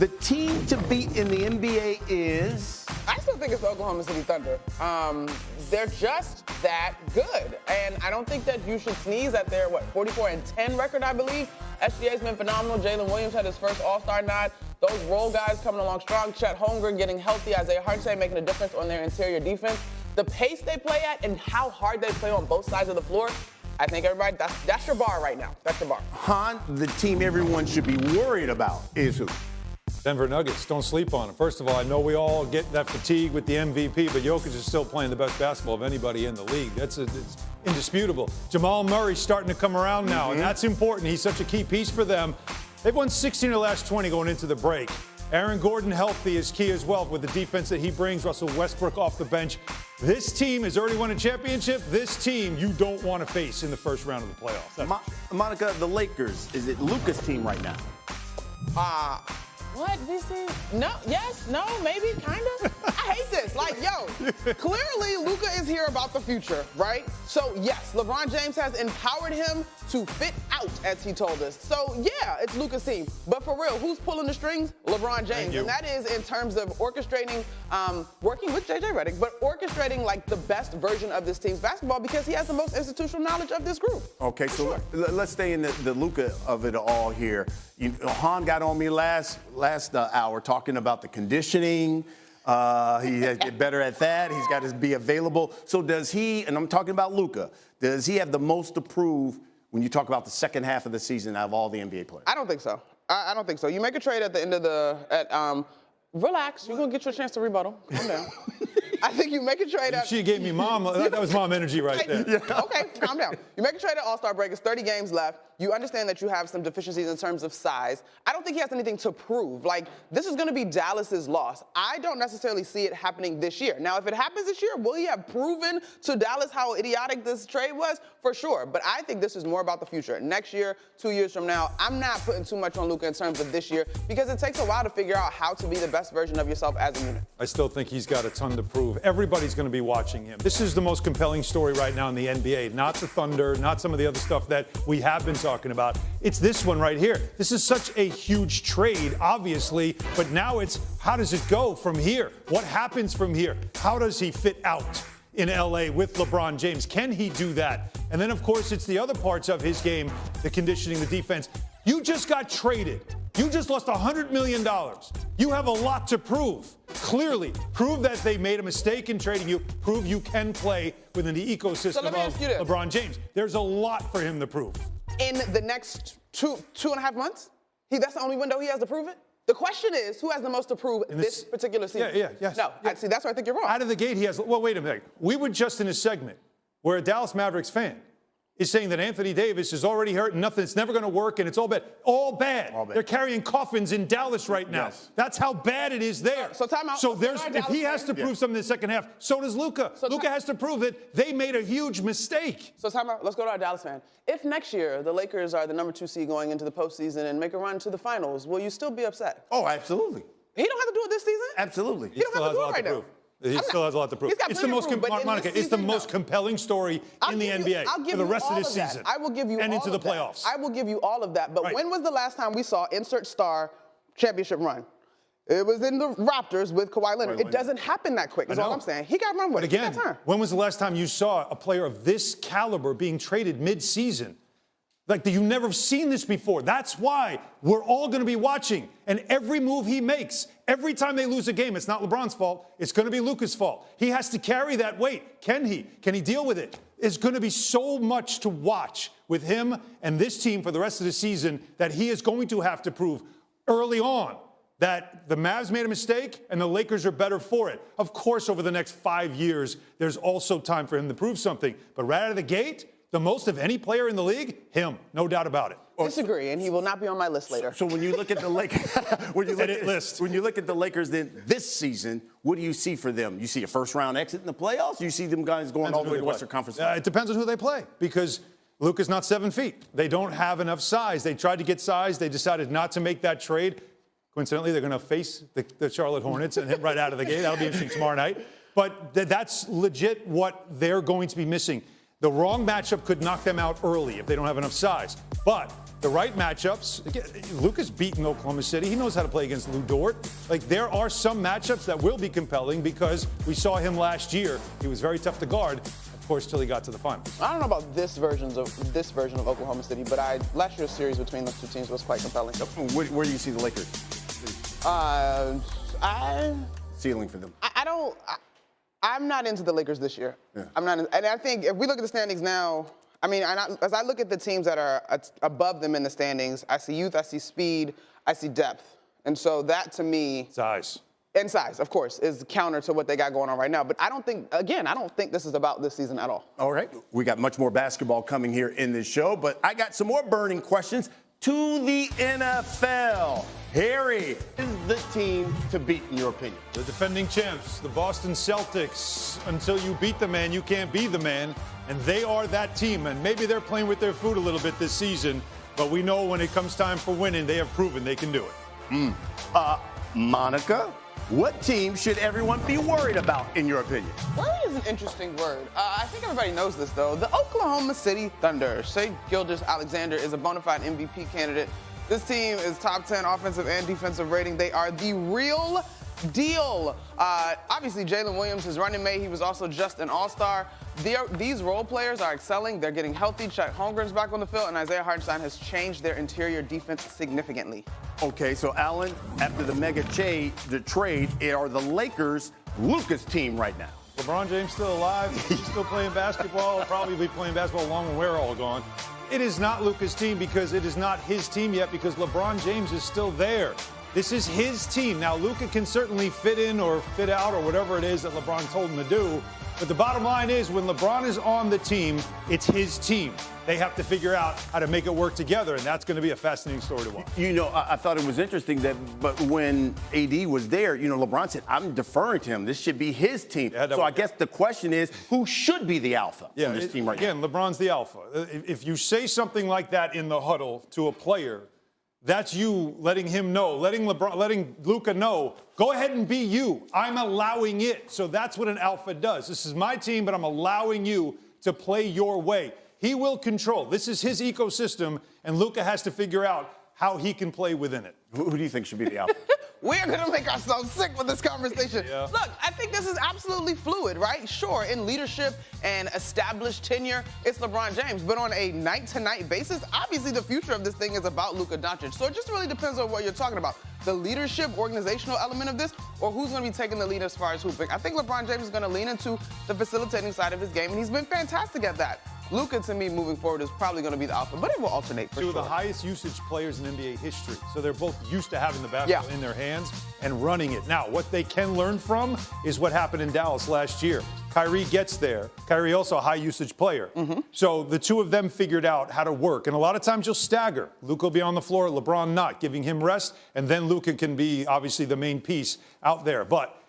The team to beat in the NBA is? I still think it's the Oklahoma City Thunder. They're just that good. And I don't think that you should sneeze at their, 44-10 record, I believe. SGA's been phenomenal. Jalen Williams had his first All-Star nod. Those role guys coming along strong. Chet Holmgren getting healthy. Isaiah Hartenstein making a difference on their interior defense. The pace they play at and how hard they play on both sides of the floor, I think everybody, that's your bar right now. That's your bar. Han, the team everyone should be worried about is who? Denver Nuggets, don't sleep on them. First of all, I know we all get that fatigue with the MVP, but Jokic is still playing the best basketball of anybody in the league. It's indisputable. Jamal Murray's starting to come around now, and that's important. He's such a key piece for them. They've won 16 of the last 20 going into the break. Aaron Gordon healthy is key as well with the defense that he brings. Russell Westbrook off the bench. This team has already won a championship. This team you don't want to face in the first round of the playoffs. Monica, the Lakers, is it Luka's team right now? What? This is no, yes, no, maybe, kind of. I hate this. Like, yo, clearly Luka is here about the future, right? So, yes, LeBron James has empowered him to fit out, as he told us. So, yeah, it's Luka's team. But for real, who's pulling the strings? LeBron James. And that is in terms of orchestrating, working with JJ Redick, but orchestrating, like, the best version of this team's basketball because he has the most institutional knowledge of this group. Okay, so let's stay in the Luka of it all here. Han got on me last hour talking about the conditioning. He has to get better at that. He's got to be available. So does he, and I'm talking about Luka, does he have the most to prove when you talk about the second half of the season out of all the NBA players? I don't think so. I don't think so. You make a trade at the end of relax. You're going to get your chance to rebuttal. Calm down. I think you make a trade at... She gave me mom. That was mom energy right there. Yeah. Okay, calm down. You make a trade at All-Star break. It's 30 games left. You understand that you have some deficiencies in terms of size. I don't think he has anything to prove. Like, this is going to be Dallas's loss. I don't necessarily see it happening this year. Now, if it happens this year, will he have proven to Dallas how idiotic this trade was? For sure. But I think this is more about the future. Next year, 2 years from now, I'm not putting too much on Luka in terms of this year because it takes a while to figure out how to be the best version of yourself as a unit. I still think he's got a ton to prove. Everybody's going to be watching him. This is the most compelling story right now in the NBA. Not the Thunder, not some of the other stuff that we have been talking about. It's this one right here. This is such a huge trade, obviously, but now it's how does it go from here? What happens from here? How does he fit out in LA with LeBron James? Can he do that? And then, of course, it's the other parts of his game, the conditioning, the defense. You just got traded. You just lost $100 million. You have a lot to prove. Clearly, prove that they made a mistake in trading you. Prove you can play within the ecosystem of LeBron James. There's a lot for him to prove. In the next two and a half months? That's the only window he has to prove it? The question is, who has the most to prove this particular season? Yes. No, see, that's where I think you're wrong. Out of the gate, he has, well, wait a minute. We were just in a segment where a Dallas Mavericks fan is saying that Anthony Davis is already hurt and nothing, it's never going to work and it's all bad. All bad. They're carrying coffins in Dallas right now. Yes. That's how bad it is there. So time out. So if he has to prove something in the second half, so does Luka. So Luka has to prove that they made a huge mistake. So time out. Let's go to our Dallas fan. If next year the Lakers are the number 2 seed going into the postseason and make a run to the finals, will you still be upset? Oh, absolutely. He don't have to do it this season? Absolutely. He don't have to do it right now. He still has a lot to prove. It's the most, Monica, it's the most compelling story in the NBA for the rest of this season. I will give you and all into the playoffs. I will give you all of that. But when was the last time we saw insert star championship run? It was in the Raptors with Kawhi Leonard. It doesn't happen that quick, is all I'm saying. He got run with it. But again, when was the last time you saw a player of this caliber being traded mid-season? Like, you've never seen this before. That's why we're all going to be watching. And every move he makes, every time they lose a game, it's not LeBron's fault. It's going to be Luka's fault. He has to carry that weight. Can he? Can he deal with it? It's going to be so much to watch with him and this team for the rest of the season that he is going to have to prove early on that the Mavs made a mistake and the Lakers are better for it. Of course, over the next 5 years, there's also time for him to prove something. But right out of the gate, the most of any player in the league, him, no doubt about it. Disagree, and he will not be on my list later. So when you look at the Lakers, when you look at the Lakers then this season, what do you see for them? You see a first-round exit in the playoffs? You see them guys going all the way to Western Conference? It depends on who they play because Luka's not 7 feet. They don't have enough size. They tried to get size. They decided not to make that trade. Coincidentally, they're going to face the Charlotte Hornets and hit right out of the gate. That'll be interesting tomorrow night. But that's legit what they're going to be missing. The wrong matchup could knock them out early if they don't have enough size. But the right matchups, again, Luka's beaten Oklahoma City. He knows how to play against Lou Dort. Like, there are some matchups that will be compelling because we saw him last year. He was very tough to guard, of course, till he got to the finals. I don't know about this version of Oklahoma City, but last year's series between those two teams was quite compelling. Where do you see the Lakers? Ceiling for them. I'm not into the Lakers this year. Yeah. I'm not, and I think if we look at the standings now, I mean, as I look at the teams that are above them in the standings, I see youth, I see speed, I see depth. And so that, to me... Size. And size, of course, is counter to what they got going on right now. But I don't think this is about this season at all. All right. We got much more basketball coming here in this show, but I got some more burning questions to the NFL. Harry, is the team to beat, in your opinion? The defending champs, the Boston Celtics. Until you beat the man, you can't be the man. And they are that team. And maybe they're playing with their food a little bit this season, but we know when it comes time for winning, they have proven they can do it. Monica, what team should everyone be worried about, in your opinion? Worry is an interesting word. I think everybody knows this, though. The Oklahoma City Thunder. Shai Gilgeous-Alexander is a bona fide MVP candidate. This team is top 10 offensive and defensive rating. They are the real deal. Obviously, Jalen Williams is running mate. He was also just an all-star. These role players are excelling. They're getting healthy. Chet Holmgren's back on the field, and Isaiah Hartenstein has changed their interior defense significantly. Okay, so Alan, after the the trade, are the Lakers Luka's team right now? LeBron James still alive. He's still playing basketball. He'll probably be playing basketball long when we're all gone. It is not Luka's team because it is not his team yet because LeBron James is still there. This is his team. Now, Luka can certainly fit in or fit out or whatever it is that LeBron told him to do. But the bottom line is when LeBron is on the team, it's his team. They have to figure out how to make it work together, and that's going to be a fascinating story to watch. You know, I thought it was interesting but when AD was there, LeBron said, I'm deferring to him. This should be his team. Yeah, so I guess the question is, who should be the alpha on this team right now? Again, LeBron's the alpha. If you say something like that in the huddle to a player, that's you letting him know, letting Luka know, go ahead and be you. I'm allowing it. So that's what an alpha does. This is my team, but I'm allowing you to play your way. He will control. This is his ecosystem, and Luka has to figure out how he can play within it. Who do you think should be the alpha? We're going to make ourselves sick with this conversation. Yeah. Look, I think this is absolutely fluid, right? Sure, in leadership and established tenure, it's LeBron James. But on a night-to-night basis, obviously the future of this thing is about Luka Doncic. So it just really depends on what you're talking about. The leadership, organizational element of this, or who's going to be taking the lead as far as hooping. I think LeBron James is going to lean into the facilitating side of his game, and he's been fantastic at that. Luka, to me, moving forward, is probably going to be the alpha, but it will alternate for sure. Two of the highest usage players in NBA history. So they're both used to having the basketball in their hands and running it. Now, what they can learn from is what happened in Dallas last year. Kyrie gets there. Kyrie also a high-usage player. So the two of them figured out how to work. And a lot of times you'll stagger. Luka will be on the floor, LeBron not, giving him rest. And then Luka can be, obviously, the main piece out there. But